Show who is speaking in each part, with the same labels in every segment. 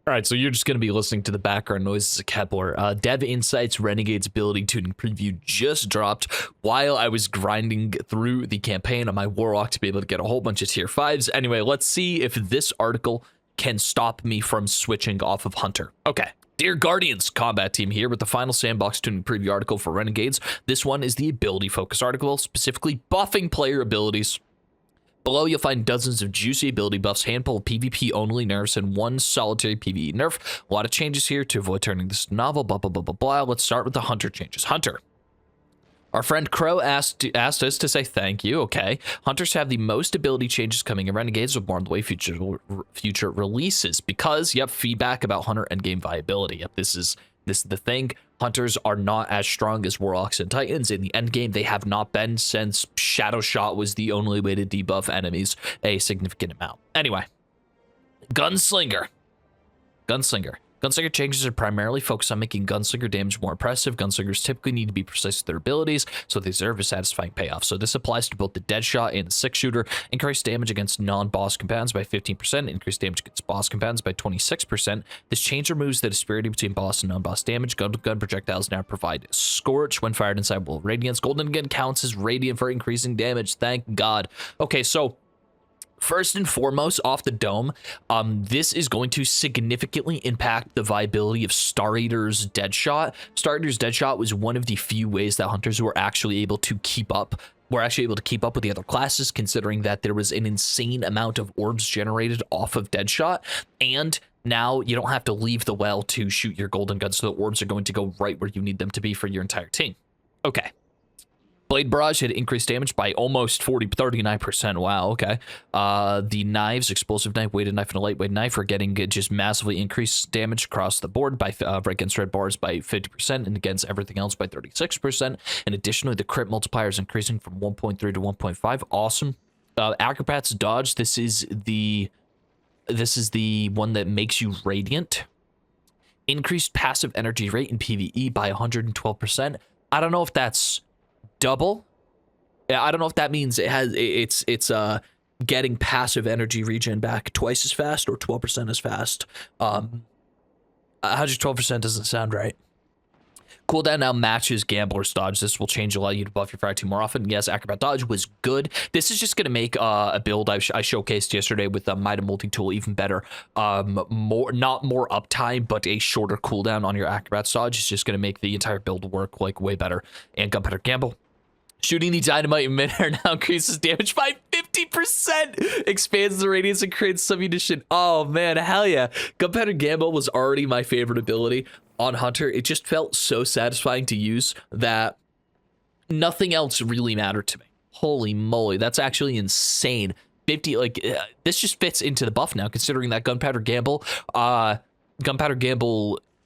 Speaker 1: All right, so you're just going to be listening to the background noises of Kepler. Dev Insights Renegades ability tuning preview just dropped while I was grinding through the campaign on my Warlock to be able to get a whole bunch of tier 5s. Anyway, let's see if this article can stop me from switching off of Hunter. Okay. Dear Guardians, combat team here with the final sandbox tuning preview article for Renegades. This one is the ability focus article, specifically buffing player abilities. Below, you'll find dozens of juicy ability buffs, handful of PvP only nerfs, and one solitary PvE nerf. A lot of changes here to avoid turning this novel, blah, blah, blah, blah, blah. Let's start with the Hunter changes. Hunter. Our friend Crow asked us to say thank you. Okay. Hunters have the most ability changes coming in Renegades with more on the way future releases because, yep, feedback about Hunter endgame viability. Yep, this is the thing. Hunters are not as strong as Warlocks and Titans in the endgame. They have not been since Shadow Shot was the only way to debuff enemies a significant amount. Anyway, Gunslinger. Gunslinger changes are primarily focused on making Gunslinger damage more impressive. Gunslingers typically need to be precise with their abilities, so they deserve a satisfying payoff. So this applies to both the Deadshot and the Six-Shooter. Increase damage against non-boss combatants by 15%. Increase damage against boss combatants by 26%. This change removes the disparity between boss and non-boss damage. Gun projectiles now provide Scorch when fired inside Wall of Radiance. Golden Gun counts as Radiant for increasing damage. Thank God. Okay, so first and foremost, off the dome, this is going to significantly impact the viability of Star Eater's Deadshot. Star Eater's Deadshot was one of the few ways that Hunters were actually able to keep up with the other classes, considering that there was an insane amount of orbs generated off of Deadshot, and now you don't have to leave the well to shoot your golden gun, so the orbs are going to go right where you need them to be for your entire team. Okay. Blade Barrage had increased damage by almost 39%. Wow, okay. The knives, explosive knife, weighted knife, and a lightweight knife are getting just massively increased damage across the board by against red bars by 50% and against everything else by 36%. And additionally, the crit multiplier is increasing from 1.3 to 1.5. Awesome. Acrobat's Dodge. This is the one that makes you radiant. Increased passive energy rate in PvE by 112%. I don't know if that's double. Yeah, I don't know if that means it's getting passive energy regen back twice as fast or 12% as fast. 112% doesn't sound right. Cooldown now matches Gambler's Dodge. This will change, allow you to buff your fire team more often. Yes, Acrobat Dodge was good. This is just going to make a build I showcased yesterday with the Mida Multi-Tool even better. Not more uptime, but a shorter cooldown on your Acrobat Dodge is just going to make the entire build work like way better. And Gunpowder Gamble. Shooting the dynamite in midair now increases damage by 50%, expands the radius, and creates submunition. Oh man, hell yeah. Gunpowder Gamble was already my favorite ability on Hunter. It just felt so satisfying to use that nothing else really mattered to me. Holy moly, that's actually insane. 50, like, this just fits into the buff now, considering that Gunpowder Gamble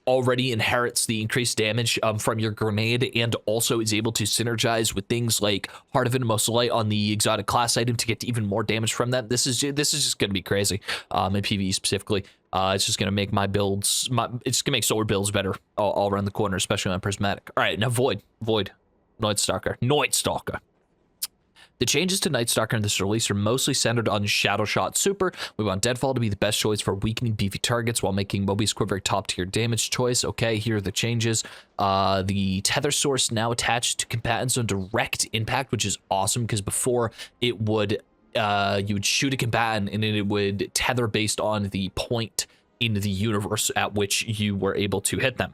Speaker 1: already inherits the increased damage from your grenade and also is able to synergize with things like Heart of Innermost Light on the exotic class item to get even more damage from that. This is just going to be crazy in PvE specifically. It's just going to make my builds, it's going to make solar builds better all around the corner, especially on Prismatic. All right, now Void, Night Stalker. The changes to Night Stalker in this release are mostly centered on Shadow Shot Super. We want Deadfall to be the best choice for weakening beefy targets while making Mobius Quiver a top-tier damage choice. Okay, here are the changes. The tether source now attached to combatants on direct impact, which is awesome because before it would you would shoot a combatant and it would tether based on the point in the universe at which you were able to hit them,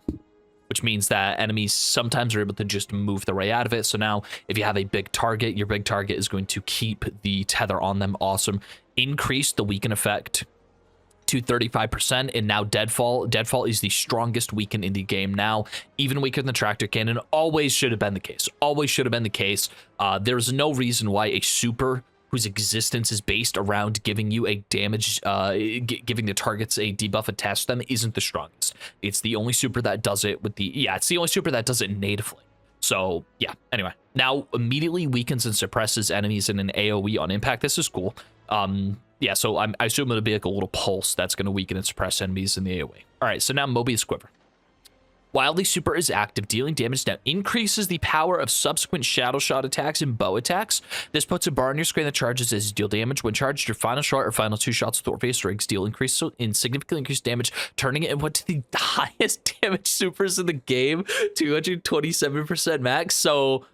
Speaker 1: which means that enemies sometimes are able to just move their way out of it. So now if you have a big target, your big target is going to keep the tether on them. Awesome. Increase the weaken effect to 35%, and now Deadfall is the strongest weaken in the game now, even weaker than the Tractor Cannon. Always should have been the case. There's no reason why a super whose existence is based around giving you a damage, giving the targets a debuff attached to them isn't the strongest. It's the only super that does it it's the only super that does it natively. So yeah, anyway, now immediately weakens and suppresses enemies in an AoE on impact. This is cool. Yeah, so I assume it'll be like a little pulse that's going to weaken and suppress enemies in the AoE. All right, so now Mobius Quiver. While the super is active, dealing damage now increases the power of subsequent shadow shot attacks and bow attacks. This puts a bar on your screen that charges as you deal damage. When charged, your final shot or final 2 shots with Orpheus Rigs deal significantly increased damage, turning it into the highest damage supers in the game, 227% max. So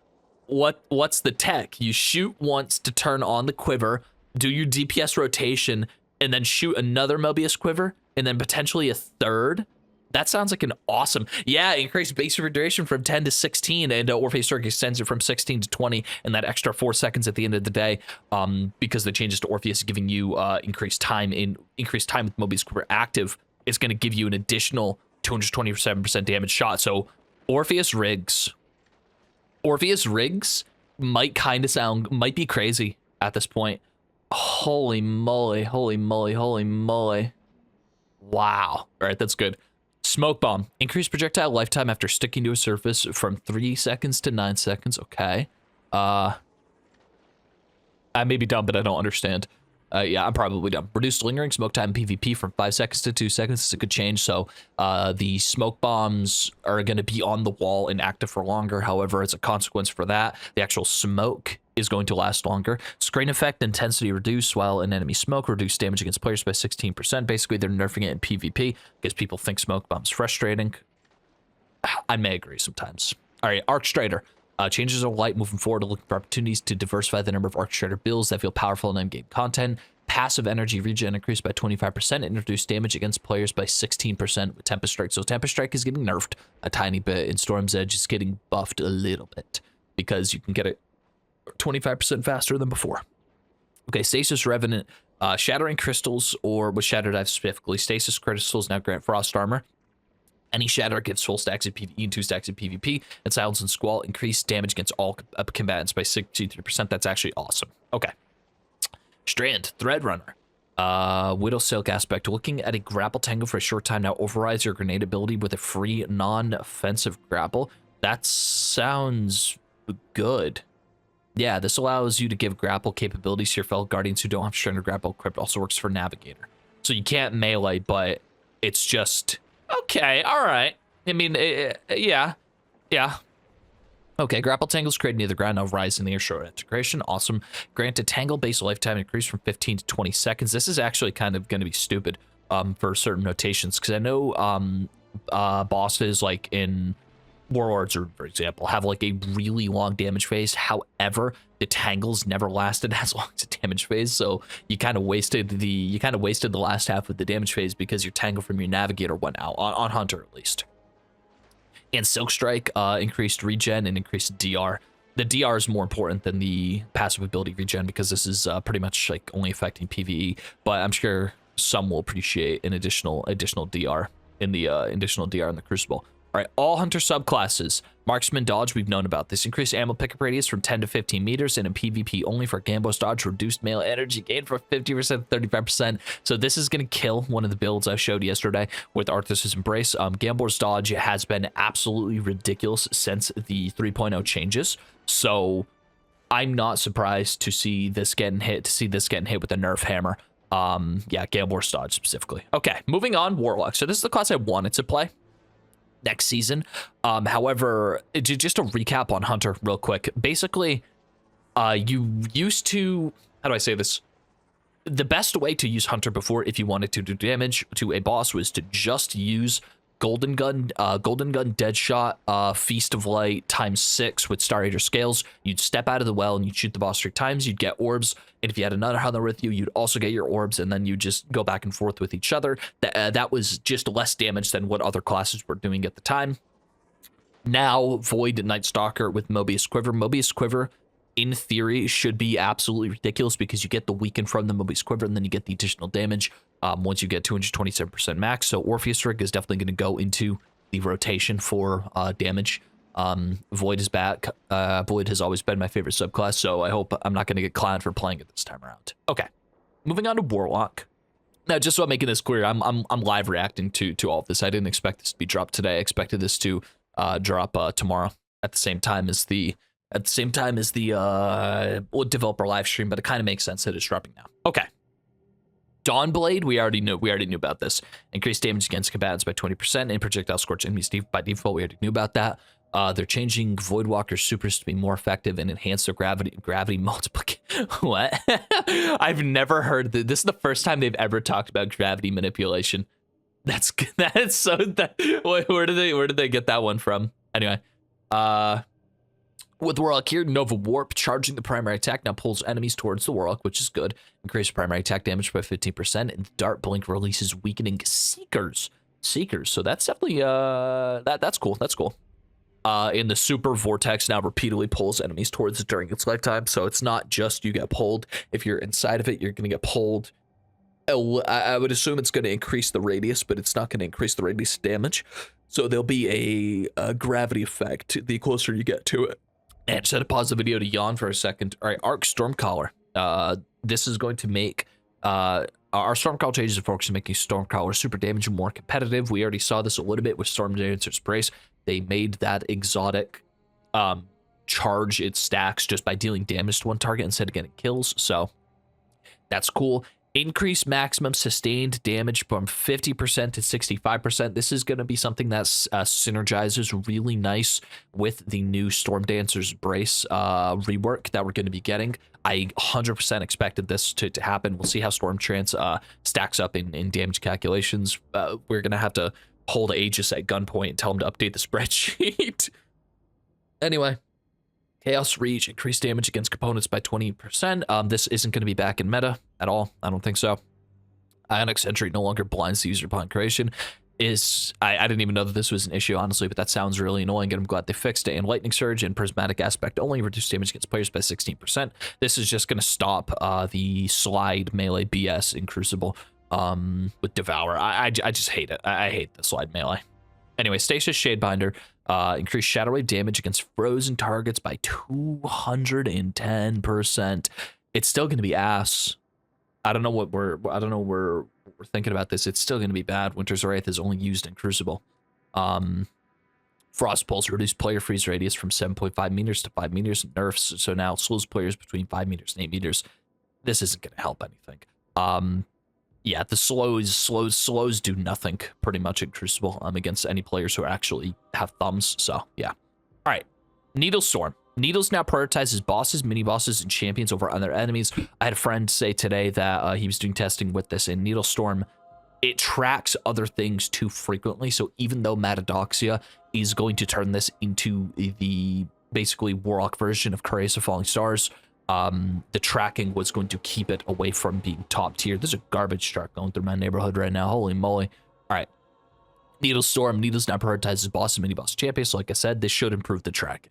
Speaker 1: what's the tech? You shoot once to turn on the quiver, do your DPS rotation, and then shoot another Mobius quiver, and then potentially a third. That sounds like an awesome, yeah, increase base duration from 10 to 16, and Orpheus Rig extends it from 16 to 20, and that extra 4 seconds at the end of the day, because the changes to Orpheus giving you increased time with Mobius Quiver active, is going to give you an additional 227% damage shot. So Orpheus Rigs might be crazy at this point. Holy moly, holy moly, holy moly. Wow. All right, that's good. Smoke Bomb. Increased projectile lifetime after sticking to a surface from 3 seconds to 9 seconds. Okay. I may be dumb, but I don't understand. Yeah, I'm probably dumb. Reduced lingering smoke time PvP from 5 seconds to 2 seconds is a good change. So the smoke bombs are going to be on the wall and active for longer. However, as a consequence for that, the actual smoke is going to last longer. Screen effect intensity reduced while in enemy smoke. Reduced damage against players by 16%. Basically, they're nerfing it in PvP because people think smoke bombs frustrating. I may agree sometimes. All right, Arc Strider. Changes of light moving forward to look for opportunities to diversify the number of Arc Strider builds that feel powerful in endgame content. Passive energy regen increased by 25%. Introduced damage against players by 16% with Tempest Strike. So Tempest Strike is getting nerfed a tiny bit, and Storm's Edge is getting buffed a little bit because you can get it 25% faster than before. Okay, Stasis Revenant. Shattering crystals, or with Shatter Dive specifically, Stasis crystals now grant Frost Armor. Any Shatter gives full stacks of PvE and 2 stacks of PvP, and Silence and Squall increase damage against all combatants by 63%. That's actually awesome. Okay. Strand, Threadrunner. Widow Silk aspect. Looking at a grapple tangle for a short time now overrides your grenade ability with a free non-offensive grapple. That sounds good. Yeah, this allows you to give grapple capabilities to your fellow guardians who don't have Stranded Grapple equipped. Also works for Navigator. So you can't melee, but it's just... okay, all right. I mean, yeah. Okay, grapple tangles created near the ground now rise in the air. Short integration, awesome. Granted tangle base lifetime increase from 15 to 20 seconds. This is actually kind of going to be stupid for certain notations, because I know bosses like in Warlords, or for example, have like a really long damage phase. However, the tangles never lasted as long as the damage phase, so you kind of wasted the last half of the damage phase because your tangle from your Navigator went out on Hunter at least. And Silk Strike increased regen and increased DR. The DR is more important than the passive ability regen because this is pretty much like only affecting PvE. But I'm sure some will appreciate an additional DR in the Crucible. All right, all Hunter subclasses. Marksman Dodge, we've known about this. Increased ammo pickup radius from 10 to 15 meters, and in PvP only for Gambos Dodge. Reduced melee energy gain from 50% to 35%. So this is going to kill one of the builds I showed yesterday with Arthas's Embrace. Gambos Dodge has been absolutely ridiculous since the 3.0 changes. So I'm not surprised to see this getting hit, with a nerf hammer. Yeah, Gambos Dodge specifically. Okay, moving on, Warlock. So this is the class I wanted to play next season. However, just a recap on Hunter real quick. Basically, you used to, how do I say this? The best way to use Hunter before, if you wanted to do damage to a boss, was to just use Golden Gun, Deadshot, Feast of Light ×6 with Star Eater scales. You'd step out of the well and you'd shoot the boss 3 times. You'd get orbs, and if you had another Hunter with you, you'd also get your orbs, and then you just go back and forth with each other. That was just less damage than what other classes were doing at the time. Now, Void Night Stalker with Mobius Quiver. Mobius Quiver, in theory, should be absolutely ridiculous because you get the weaken from the Mobius Quiver, and then you get the additional damage once you get 227% max. So Orpheus Rig is definitely going to go into the rotation for damage. Void is back. Void has always been my favorite subclass, so I hope I'm not going to get clowned for playing it this time around. Okay, moving on to Warlock. Now, just so I'm making this clear, I'm live reacting to all of this. I didn't expect this to be dropped today. I expected this to drop tomorrow at the same time as the developer live stream, but it kind of makes sense that it's dropping now. Okay. Dawnblade, we already knew about this. Increased damage against combatants by 20% and projectile scorch enemies by default. We already knew about that. They're changing Voidwalker supers to be more effective and enhance their gravity multiplication. What? I've never heard that. This is the first time they've ever talked about gravity manipulation. That's so. Where did they get that one from? Anyway, with Warlock here, Nova Warp charging the primary attack now pulls enemies towards the Warlock, which is good. Increase primary attack damage by 15%, and Dart Blink releases weakening Seekers. So that's definitely that's cool. That's cool. And the Super Vortex now repeatedly pulls enemies towards it during its lifetime. So it's not just you get pulled. If you're inside of it, you're going to get pulled. I would assume it's going to increase the radius, but it's not going to increase the radius damage. So there'll be a gravity effect the closer you get to it. And just had to pause the video to yawn for a second. All right, Arc Stormcaller. This is going to make our Stormcaller changes are focused on making Stormcaller super damage more competitive. We already saw this a little bit with Stormdancer's Brace. They made that exotic charge its stacks just by dealing damage to one target instead of getting kills. So that's cool. Increase maximum sustained damage from 50% to 65%. This is going to be something that synergizes really nice with the new Stormdancer's Brace rework that we're going to be getting. I 100% expected this to happen. We'll see how Stormtrance stacks up in damage calculations. We're going to have to hold Aegis at gunpoint and tell him to update the spreadsheet. Anyway. Chaos Reach, increased damage against components by 20%. This isn't going to be back in meta at all. I don't think so. Ionic Sentry no longer blinds the user upon creation. I didn't even know that this was an issue, honestly, but that sounds really annoying, and I'm glad they fixed it. And Lightning Surge and Prismatic Aspect only reduce damage against players by 16%. This is just going to stop the slide melee BS in Crucible with Devour. I just hate it. I hate the slide melee. Anyway, Stasis Shadebinder. Increase Shadow Wave damage against frozen targets by 210%. It's still going to be ass. I don't know what we're thinking about this. It's still going to be bad. Winter's Wraith is only used in Crucible. Frost Pulse reduced player freeze radius from 7.5 meters to 5 meters. Nerfs, so now slows players between 5 meters and 8 meters. This isn't going to help anything. Yeah, the slows do nothing pretty much in Crucible against any players who actually have thumbs. So yeah. All right, Needle Storm. Needles now prioritizes bosses, mini bosses, and champions over other enemies. I had a friend say today that he was doing testing with this in Needle Storm. It tracks other things too frequently. So even though Matadoxia is going to turn this into the basically Warlock version of Courageous of Falling Stars, the tracking was going to keep it away from being top tier. There's a garbage truck going through my neighborhood right now. Holy moly. All right. Needle Storm. Needles now prioritizes boss and mini boss champions. So like I said, this should improve the tracking.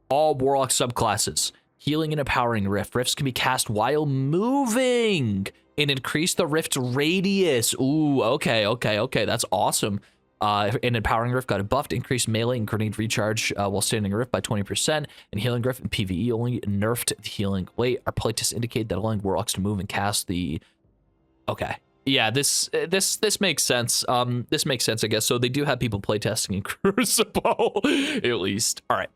Speaker 1: All Warlock subclasses. Healing and Empowering Rift. Rifts can be cast while moving and increase the rift radius. Ooh, okay. That's awesome. And Empowering Rift got a buffed, increased melee and grenade recharge while standing a rift by 20%, and Healing Rift and PvE only nerfed the healing weight. Our playtests indicate that allowing Warlocks to move and cast the... Okay. Yeah, this makes sense. This makes sense, I guess. So they do have people playtesting in Crucible, at least. All right.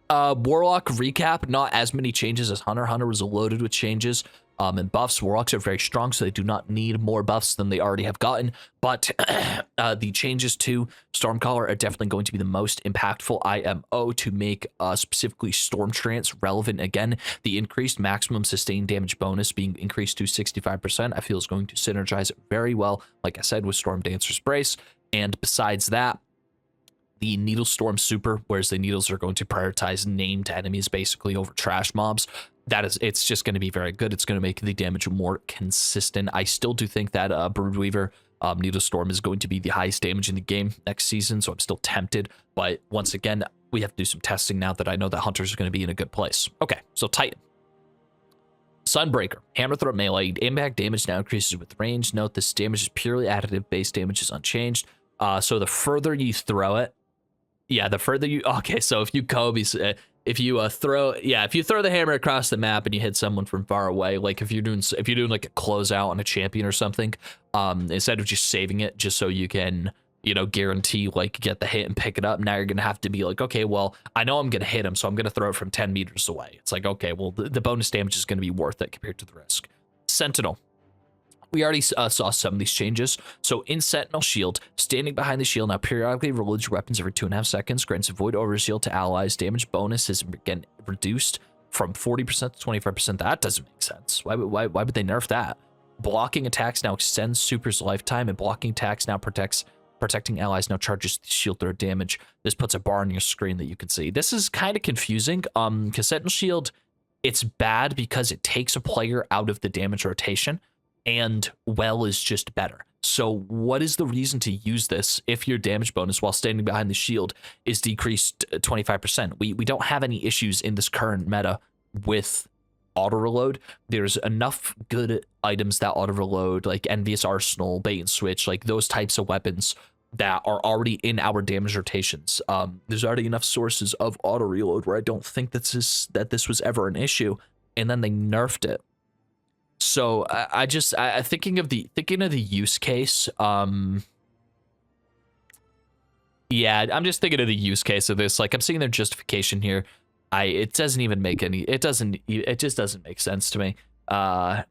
Speaker 1: Warlock recap, not as many changes as Hunter. Hunter was loaded with changes and buffs. Warlocks are very strong, so they do not need more buffs than they already have gotten. But the changes to Stormcaller are definitely going to be the most impactful IMO to make specifically Stormtrance relevant again. The increased maximum sustained damage bonus being increased to 65%, I feel is going to synergize very well, like I said, with Stormdancer's Brace. And besides that, the Needle Storm super, whereas the needles are going to prioritize named enemies basically over trash mobs. It's just going to be very good. It's going to make the damage more consistent. I still do think that Broodweaver Needle Storm is going to be the highest damage in the game next season, so I'm still tempted. But once again, we have to do some testing now that I know that Hunters are going to be in a good place. Okay, so Titan. Sunbreaker. Hammer Throw melee. Impact damage now increases with range. Note this damage is purely additive. Base damage is unchanged. So the further you throw it, yeah, the further you... Okay, so if you if you throw the hammer across the map and you hit someone from far away, like if you're doing like a closeout on a champion or something, instead of just saving it just so you can, guarantee like get the hit and pick it up, now you're gonna have to be like, okay, well, I know I'm gonna hit him, so I'm gonna throw it from 10 meters away. It's like, okay, well, the bonus damage is gonna be worth it compared to the risk. Sentinel. We already saw some of these changes. So in Sentinel Shield, standing behind the shield now periodically reloads your weapons every 2.5 seconds, grants a void overshield to allies. Damage bonus is again reduced from 40% to 25%. That doesn't make sense. Why would they nerf that? Blocking attacks now extends Super's lifetime, and blocking attacks now protecting allies now charges shield throw damage. This puts a bar on your screen that you can see. This is kind of confusing. Because Sentinel Shield, it's bad because it takes a player out of the damage rotation, and well is just better. So what is the reason to use this if your damage bonus while standing behind the shield is decreased 25%? We don't have any issues in this current meta with auto reload. There's enough good items that auto reload, like Envious Arsenal, Bait and Switch, like those types of weapons that are already in our damage rotations. There's already enough sources of auto reload where I don't think that this was ever an issue, and then they nerfed it. So I thinking of the use case. Yeah, I'm just thinking of the use case of this. Like, I'm seeing their justification here. It doesn't even make any. It just doesn't make sense to me. Yeah,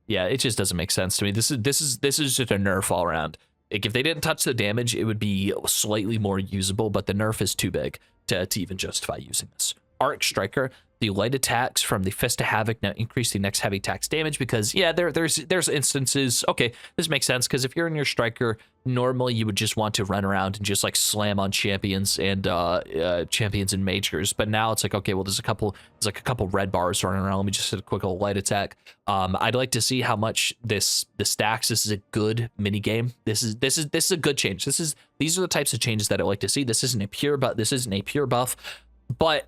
Speaker 1: it just doesn't make sense to me. This is just a nerf all around. Like, if they didn't touch the damage, it would be slightly more usable, but the nerf is too big to even justify using this. Arc Striker, the light attacks from the Fist of Havoc now increase the next heavy attacks damage, because yeah, there's instances. Okay, this makes sense, because if you're in your Striker, normally you would just want to run around and just like slam on champions and majors, but now it's like, okay, well, there's a couple red bars running around. Let me just hit a quick little light attack. I'd like to see how much this stacks. This is a good mini game. This is a good change. These are the types of changes that I like to see. This isn't a pure buff, but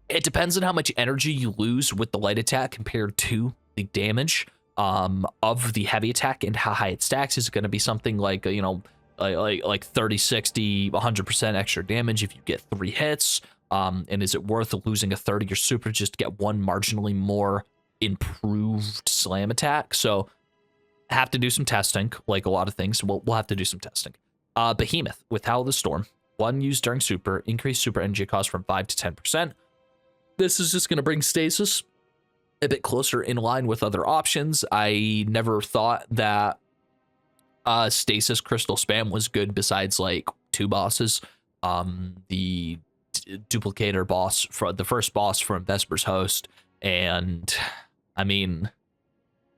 Speaker 1: it depends on how much energy you lose with the light attack compared to the damage of the heavy attack and how high it stacks. Is it going to be something like, you know, like 30, 60, 100% extra damage if you get 3 hits? And is it worth losing a third of your super just to get one marginally more improved slam attack? So have to do some testing, like a lot of things. We'll have to do some testing. Behemoth with Howl of the Storm, 1 used during super, increased super energy cost from 5 to 10%. This is just going to bring stasis a bit closer in line with other options. I never thought that stasis crystal spam was good besides like 2 bosses. The duplicator boss, the first boss from Vesper's Host, and I mean,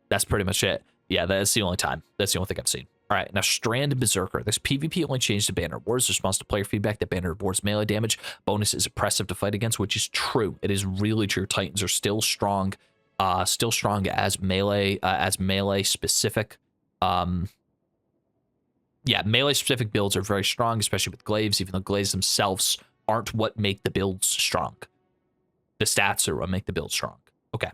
Speaker 1: that's pretty much it. Yeah, that's the only time. That's the only thing I've seen. All right, now Strand Berserker. This PvP only changed to Banner Wars. Response to player feedback that Banner Wars melee damage bonus is oppressive to fight against, which is true. It is really true. Titans are still strong as melee specific. Yeah, melee specific builds are very strong, especially with glaives, even though glaives themselves aren't what make the builds strong. The stats are what make the build strong. Okay.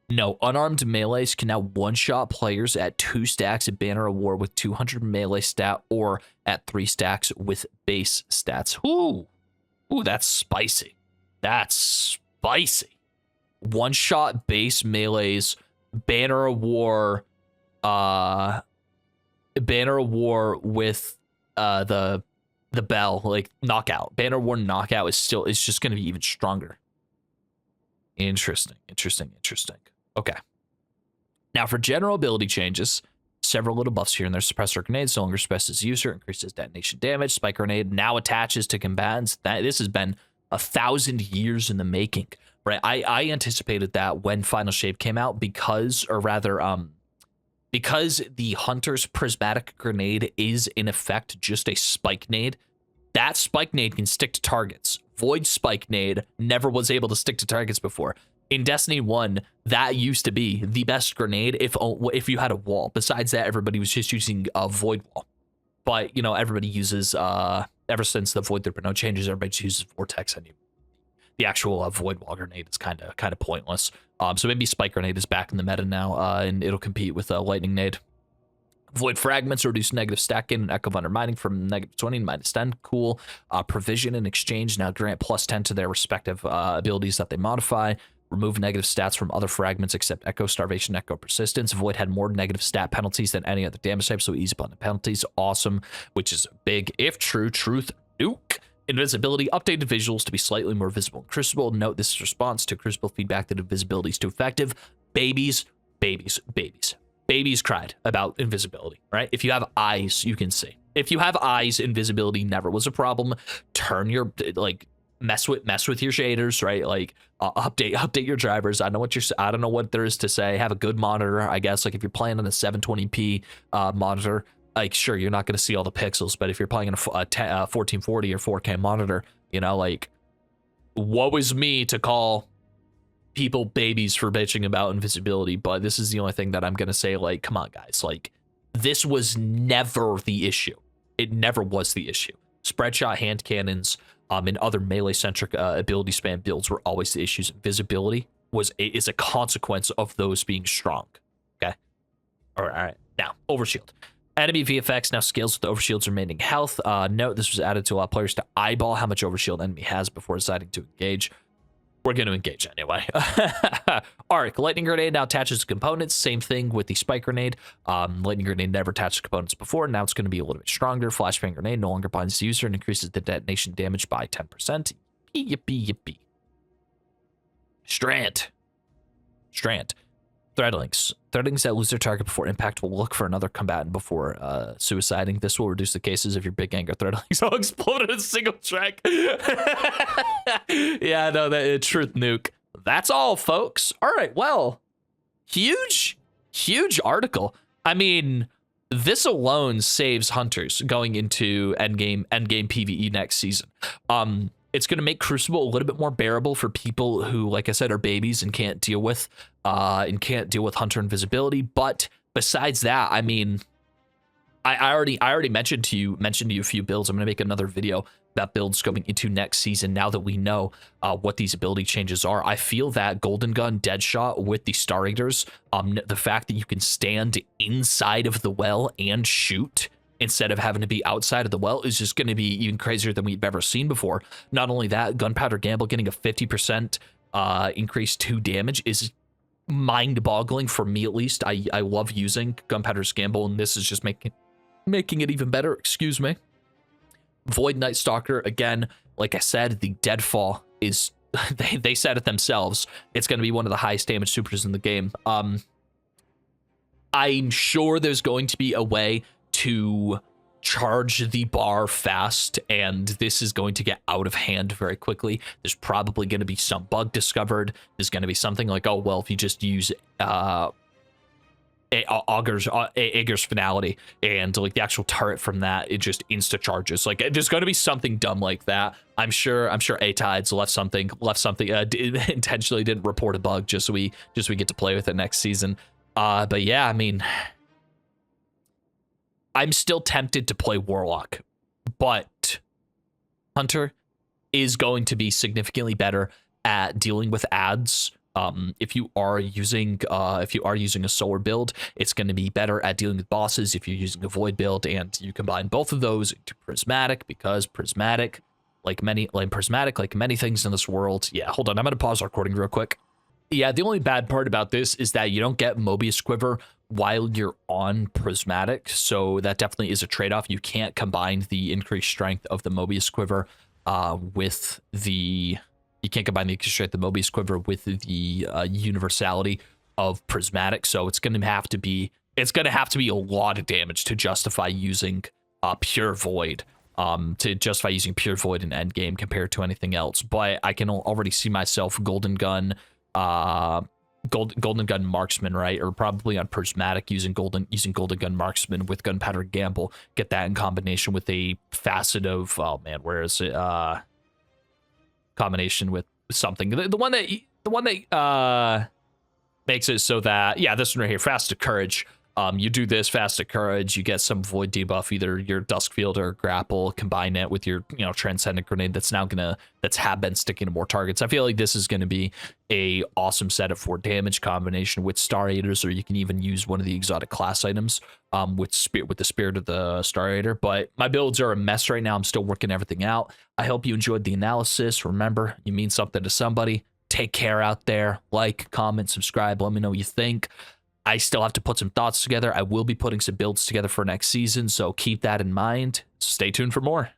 Speaker 1: No, unarmed melees can now one-shot players at 2 stacks at Banner of War with 200 melee stat, or at 3 stacks with base stats. Ooh, that's spicy. That's spicy. One-shot base melees, Banner of War with the bell, like knockout. Banner of War knockout is just going to be even stronger. Interesting. Okay. Now for general ability changes, several little buffs here and there. Suppressor Grenade no longer suppresses user, increases detonation damage. Spike Grenade now attaches to combatants. This has been 1,000 years in the making, right? I anticipated that when Final Shape came out because the Hunter's Prismatic Grenade is in effect just a Spike Nade. That Spike Nade can stick to targets. Void Spike Nade never was able to stick to targets before. In Destiny 1, that used to be the best grenade if you had a wall. Besides that, everybody was just using a Void Wall. But, you know, everybody uses, ever since the Void, there have been no changes, everybody just uses Vortex, and the actual Void Wall grenade is kind of pointless. So maybe Spike Grenade is back in the meta now, and it'll compete with Lightning Nade. Void Fragments reduce negative stack gain and Echo of Undermining from -20 to -10. Cool. Provision and Exchange now grant +10 to their respective abilities that they modify. Remove negative stats from other fragments except Echo, Starvation, Echo, Persistence. Void had more negative stat penalties than any other damage type, so ease upon the penalties. Awesome, which is big. If true, truth, nuke. Invisibility, updated visuals to be slightly more visible in Crucible. Note this is response to Crucible feedback that invisibility is too effective. Babies, babies, babies. babies cried about invisibility, right? If you have eyes, you can see. If you have eyes, invisibility never was a problem. Turn your, like, mess with your shaders, right? Like, update your drivers. I don't know what there is to say. Have a good monitor, I guess. Like, if you're playing on a 720p monitor, like, sure, you're not going to see all the pixels, but if you're playing on a 1440 or 4K monitor, you know, like, woe is me to call people babies for bitching about invisibility, but this is the only thing that I'm going to say. Like, come on, guys. Like, this was never the issue. It never was the issue. Spread shot hand cannons and other melee-centric ability spam builds were always the issues. Visibility is a consequence of those being strong, okay? All right. Now, overshield. Enemy VFX now scales with the overshield's remaining health. Note this was added to allow players to eyeball how much overshield enemy has before deciding to engage. We're going to engage anyway. Arc. Lightning Grenade now attaches to components. Same thing with the Spike Grenade. Lightning Grenade never attached to components before. Now it's going to be a little bit stronger. Flashbang Grenade no longer binds the user and increases the detonation damage by 10%. Yippee. Strand. Threadlings. Threadlings that lose their target before impact will look for another combatant before suiciding. This will reduce the cases of your big anger threadlings all explode in a single track. Yeah, no, that truth nuke. That's all, folks. All right, well, huge article. I mean, this alone saves hunters going into endgame PvE next season. It's going to make Crucible a little bit more bearable for people who, like I said, are babies and can't deal with hunter invisibility. But besides that, I mean, I already mentioned to you a few builds. I'm going to make another video about builds going into next season now that we know what these ability changes are. I feel that Golden Gun Deadshot with the Star Eaters, the fact that you can stand inside of the well and shoot instead of having to be outside of the well is just going to be even crazier than we've ever seen before. Not only that, Gunpowder Gamble getting a 50% increase to damage is mind-boggling for me, at least. I love using Gunpowder's Gamble, and this is just making it even better. Excuse me. Void Night Stalker, again, like I said, the Deadfall is, they said it themselves, it's going to be one of the highest damage supers in the game. I'm sure there's going to be a way to charge the bar fast, and this is going to get out of hand very quickly. There's probably going to be some bug discovered. There's going to be something like, oh, well, if you just use Aegir's Finality and like the actual turret from that, it just insta charges. Like, there's going to be something dumb like that. I'm sure A-Tides left something intentionally didn't report a bug just so we get to play with it next season. But yeah, I mean, I'm still tempted to play Warlock, but Hunter is going to be significantly better at dealing with ads. If you are using a solar build, it's going to be better at dealing with bosses if you're using a void build, and you combine both of those into Prismatic, because Prismatic, like many things in this world. Yeah, hold on, I'm going to pause the recording real quick. Yeah, the only bad part about this is that you don't get Mobius Quiver while you're on Prismatic, so that definitely is a trade-off. You can't combine the increased strength of the Mobius Quiver with the Mobius Quiver with the universality of Prismatic. So it's going to have to be a lot of damage to justify using Pure Void. To justify using Pure Void in endgame compared to anything else. But I can already see myself Golden Gun Marksman, right? Or probably on Prismatic using Golden Gun Marksman with Gunpowder Gamble. Get that in combination with a facet of, oh man, where is it? Combination with something. The one that makes it so that, yeah, this one right here, Fast to Courage. You do this Fast to Courage, you get some void debuff, either your Duskfield or Grapple, combine it with your, Transcendent Grenade that's been sticking to more targets. I feel like this is going to be a awesome setup for damage combination with Star Eaters, or you can even use one of the exotic class items with the Spirit of the Star Eater. But my builds are a mess right now. I'm still working everything out. I hope you enjoyed the analysis. Remember, you mean something to somebody. Take care out there. Like, comment, subscribe. Let me know what you think. I still have to put some thoughts together. I will be putting some builds together for next season, so keep that in mind. Stay tuned for more.